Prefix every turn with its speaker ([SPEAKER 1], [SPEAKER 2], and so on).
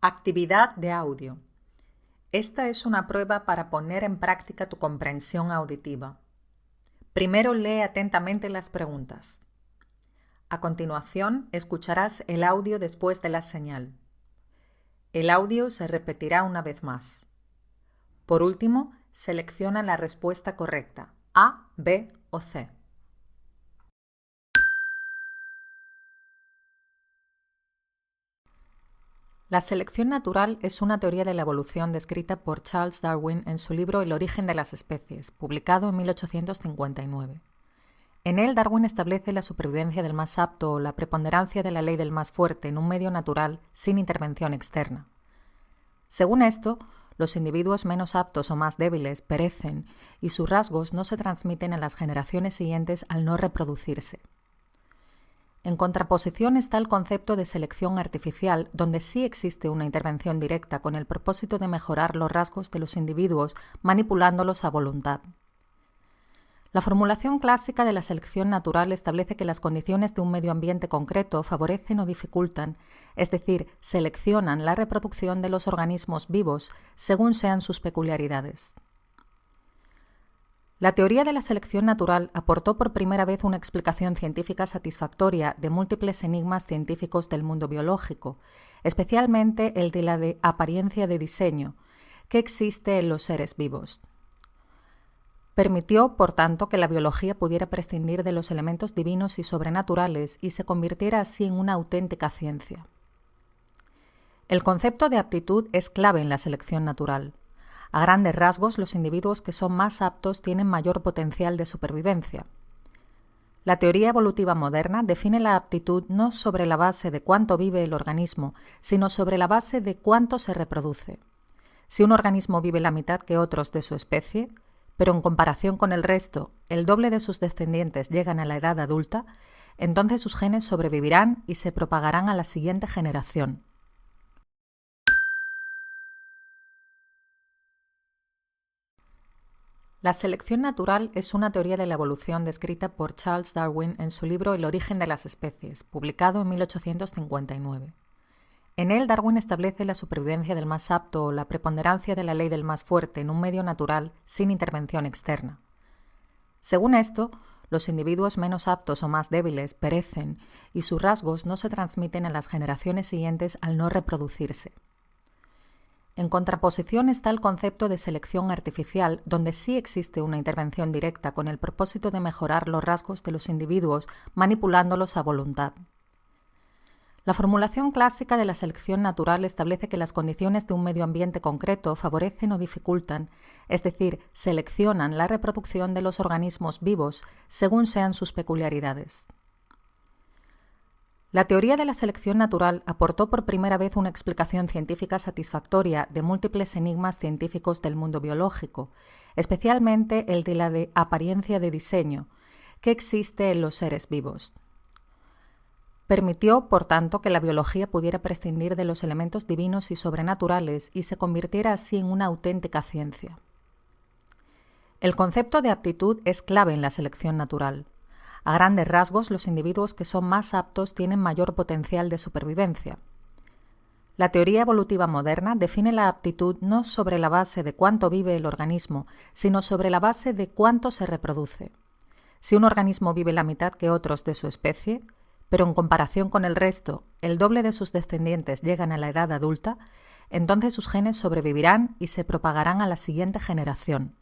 [SPEAKER 1] Actividad de audio. Esta es una prueba para poner en práctica tu comprensión auditiva. Primero lee atentamente las preguntas. A continuación, escucharás el audio después de la señal. El audio se repetirá una vez más. Por último, selecciona la respuesta correcta, A, B o C. La selección natural es una teoría de la evolución descrita por Charles Darwin en su libro El origen de las especies, publicado en 1859. En él, Darwin establece la supervivencia del más apto o la preponderancia de la ley del más fuerte en un medio natural sin intervención externa. Según esto, los individuos menos aptos o más débiles perecen y sus rasgos no se transmiten a las generaciones siguientes al no reproducirse. En contraposición está el concepto de selección artificial, donde sí existe una intervención directa con el propósito de mejorar los rasgos de los individuos manipulándolos a voluntad. La formulación clásica de la selección natural establece que las condiciones de un medio ambiente concreto favorecen o dificultan, es decir, seleccionan la reproducción de los organismos vivos según sean sus peculiaridades. La teoría de la selección natural aportó por primera vez una explicación científica satisfactoria de múltiples enigmas científicos del mundo biológico, especialmente el de la de apariencia de diseño, que existe en los seres vivos. Permitió, por tanto, que la biología pudiera prescindir de los elementos divinos y sobrenaturales y se convirtiera así en una auténtica ciencia. El concepto de aptitud es clave en la selección natural. A grandes rasgos, los individuos que son más aptos tienen mayor potencial de supervivencia. La teoría evolutiva moderna define la aptitud no sobre la base de cuánto vive el organismo, sino sobre la base de cuánto se reproduce. Si un organismo vive la mitad que otros de su especie, pero en comparación con el resto, el doble de sus descendientes llegan a la edad adulta, entonces sus genes sobrevivirán y se propagarán a la siguiente generación. La selección natural es una teoría de la evolución descrita por Charles Darwin en su libro El origen de las especies, publicado en 1859. En él, Darwin establece la supervivencia del más apto o la preponderancia de la ley del más fuerte en un medio natural sin intervención externa. Según esto, los individuos menos aptos o más débiles perecen y sus rasgos no se transmiten a las generaciones siguientes al no reproducirse. En contraposición está el concepto de selección artificial, donde sí existe una intervención directa con el propósito de mejorar los rasgos de los individuos manipulándolos a voluntad. La formulación clásica de la selección natural establece que las condiciones de un medio ambiente concreto favorecen o dificultan, es decir, seleccionan la reproducción de los organismos vivos según sean sus peculiaridades. La teoría de la selección natural aportó por primera vez una explicación científica satisfactoria de múltiples enigmas científicos del mundo biológico, especialmente el de la de apariencia de diseño, que existe en los seres vivos. Permitió, por tanto, que la biología pudiera prescindir de los elementos divinos y sobrenaturales y se convirtiera así en una auténtica ciencia. El concepto de aptitud es clave en la selección natural. A grandes rasgos, los individuos que son más aptos tienen mayor potencial de supervivencia. La teoría evolutiva moderna define la aptitud no sobre la base de cuánto vive el organismo, sino sobre la base de cuánto se reproduce. Si un organismo vive la mitad que otros de su especie, pero en comparación con el resto, el doble de sus descendientes llegan a la edad adulta, entonces sus genes sobrevivirán y se propagarán a la siguiente generación.